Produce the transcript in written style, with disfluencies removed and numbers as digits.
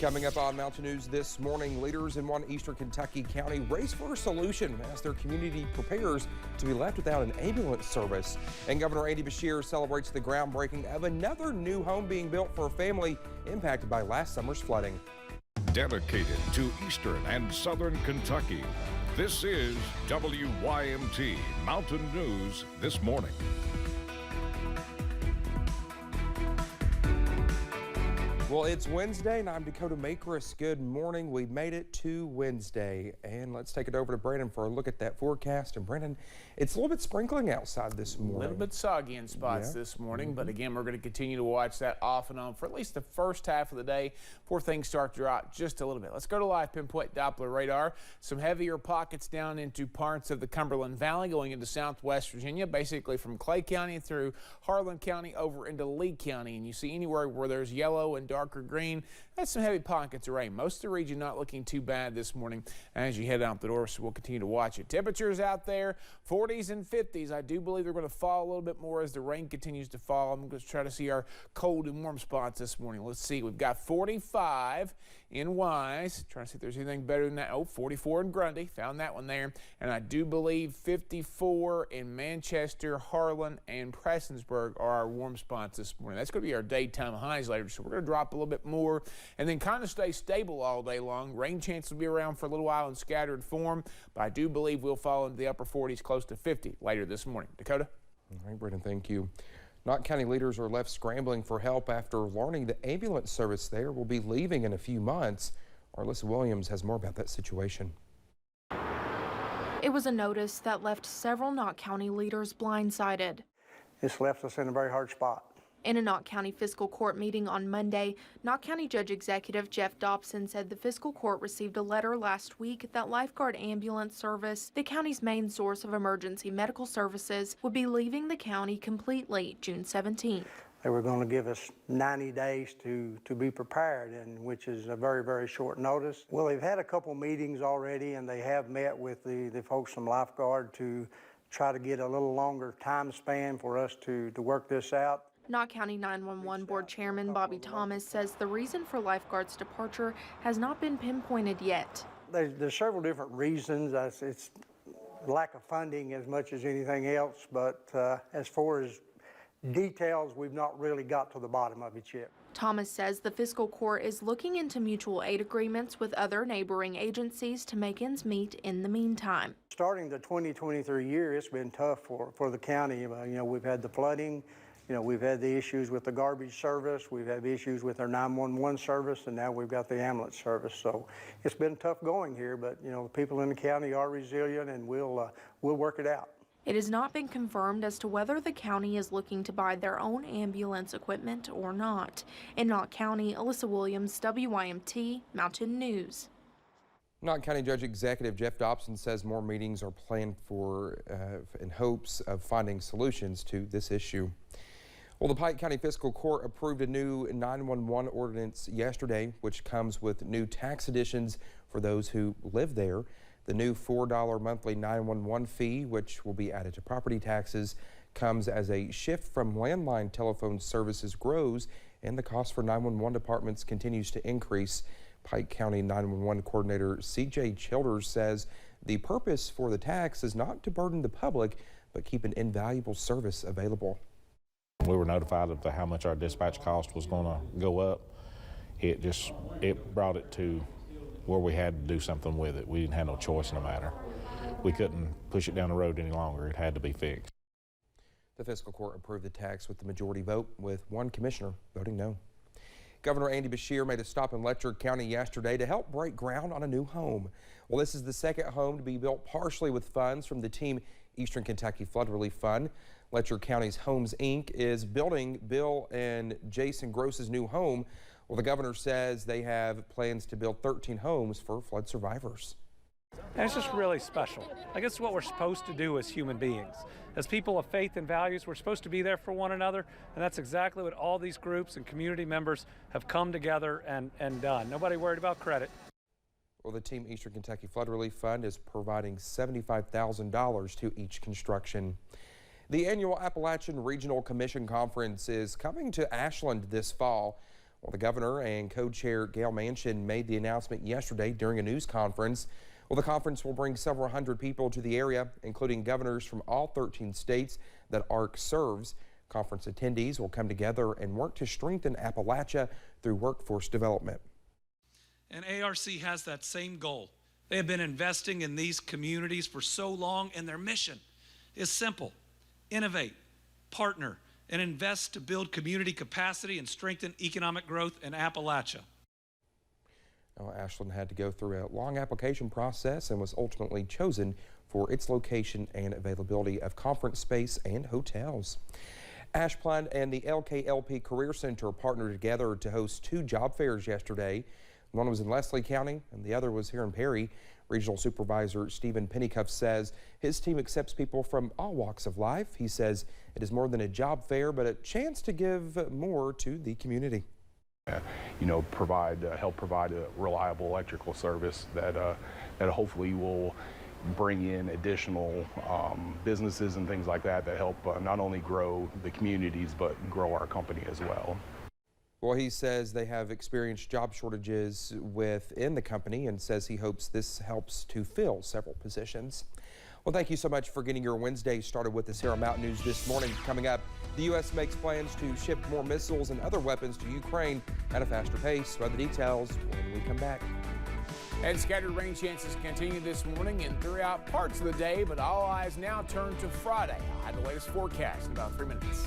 Coming up on Mountain News this morning, leaders in one eastern Kentucky county race for a solution as their community prepares to be left without an ambulance service. And Governor Andy Beshear celebrates the groundbreaking of another new home being built for a family impacted by last summer's flooding. Dedicated to eastern and southern Kentucky, this is WYMT Mountain News this morning. Well, it's Wednesday, and I'm Dakota Makris. Good morning. We made it to Wednesday, and let's take it over to Brandon for a look at that forecast. And Brandon, it's a little bit sprinkling outside this morning. A little bit soggy in spots this morning, but again, we're going to continue to watch that off and on for at least the first half of the day before things start to drop just a little bit. Let's go to live pinpoint Doppler radar. Some heavier pockets down into parts of the Cumberland Valley going into southwest Virginia, basically from Clay County through Harlan County over into Lee County. And you see anywhere where there's yellow and darker green, that's some heavy pockets of rain. Most of the region not looking too bad this morning as you head out the door, so we'll continue to watch it. Temperatures out there, 40s and 50s. I do believe they're going to fall a little bit more as the rain continues to fall. I'm going to try to see our cold and warm spots this morning. Let's see. We've got 45 in Wise. Trying to see if there's anything better than that. Oh, 44 in Grundy. Found that one there. And I do believe 54 in Manchester, Harlan, and Prestonsburg are our warm spots this morning. That's going to be our daytime highs later, so we're going to drop a little bit more and then kind of stay stable all day long. Rain chance will be around for a little while in scattered form, but I do believe we'll fall into the upper 40s, close to 50 later this morning. Dakota? All right, Brendan, thank you. Knott County leaders are left scrambling for help after learning the ambulance service there will be leaving in a few months. Alyssa Williams has more about that situation. It was a notice that left several Knott County leaders blindsided. This left us in a very hard spot. In a Knott County Fiscal Court meeting on Monday, Knott County Judge Executive Jeff Dobson said the Fiscal Court received a letter last week that Lifeguard Ambulance Service, the county's main source of emergency medical services, would be leaving the county completely June 17th. They were going to give us 90 days to be prepared, and which is a very, very short notice. Well, they've had a couple meetings already, and they have met with the folks from Lifeguard to try to get a little longer time span for us to work this out. Knott County 911 Board Chairman Bobby Thomas says the reason for Lifeguard's departure has not been pinpointed yet. There's several different reasons. It's lack of funding as much as anything else, but as far as details, we've not really got to the bottom of it yet. Thomas says the Fiscal Court is looking into mutual aid agreements with other neighboring agencies to make ends meet in the meantime. Starting the 2023 year, it's been tough for the county. You know, we've had the flooding. You know, we've had the issues with the garbage service, we've had issues with our 911 service, and now we've got the ambulance service. So it's been tough going here, but you know, the people in the county are resilient, and we'll work it out. It has not been confirmed as to whether the county is looking to buy their own ambulance equipment or not. In Knott County, Alyssa Williams, WYMT Mountain News. Knott County Judge Executive Jeff Dobson says more meetings are planned for in hopes of finding solutions to this issue. Well, the Pike County Fiscal Court approved a new 911 ordinance yesterday, which comes with new tax additions for those who live there. The new $4 monthly 911 fee, which will be added to property taxes, comes as a shift from landline telephone services grows and the cost for 911 departments continues to increase. Pike County 911 Coordinator C.J. Childers says the purpose for the tax is not to burden the public, but keep an invaluable service available. We were notified of how much our dispatch cost was going to go up. It brought it to where we had to do something with it. We didn't have no choice in the matter. We couldn't push it down the road any longer. It had to be fixed. The Fiscal Court approved the tax with the majority vote, with one commissioner voting no. Governor Andy Beshear made a stop in Letcher County yesterday to help break ground on a new home. Well, this is the second home to be built partially with funds from the Team Eastern Kentucky Flood Relief Fund. Letcher County's Homes, Inc. is building Bill and Jason Gross's new home. Well, the governor says they have plans to build 13 homes for flood survivors. And it's just really special. I guess it's what we're supposed to do as human beings. As people of faith and values, we're supposed to be there for one another, and that's exactly what all these groups and community members have come together and done. Nobody worried about credit. Well, the Team Eastern Kentucky Flood Relief Fund is providing $75,000 to each construction. The annual Appalachian Regional Commission Conference is coming to Ashland this fall. Well, the governor and co-chair Gail Manchin made the announcement yesterday during a news conference. Well, the conference will bring several hundred people to the area, including governors from all 13 states that ARC serves. Conference attendees will come together and work to strengthen Appalachia through workforce development. And ARC has that same goal. They have been investing in these communities for so long, and their mission is simple: innovate, partner, and invest to build community capacity and strengthen economic growth in Appalachia. Well, Ashland had to go through a long application process and was ultimately chosen for its location and availability of conference space and hotels. Ashland and the LKLP Career Center partnered together to host 2 job fairs yesterday. One was in Leslie County and the other was here in Perry. Regional Supervisor Stephen Pennycuff says his team accepts people from all walks of life. He says it is more than a job fair, but a chance to give more to the community. Help provide a reliable electrical service that hopefully will bring in additional businesses and things like that help not only grow the communities but grow our company as well. Well, he says they have experienced job shortages within the company and says he hopes this helps to fill several positions. Well, thank you so much for getting your Wednesday started with the Sierra Mountain News this morning. Coming up, the U.S. makes plans to ship more missiles and other weapons to Ukraine at a faster pace. We'll have the details when we come back. And scattered rain chances continue this morning and throughout parts of the day, but all eyes now turn to Friday. I'll have the latest forecast in about 3 minutes.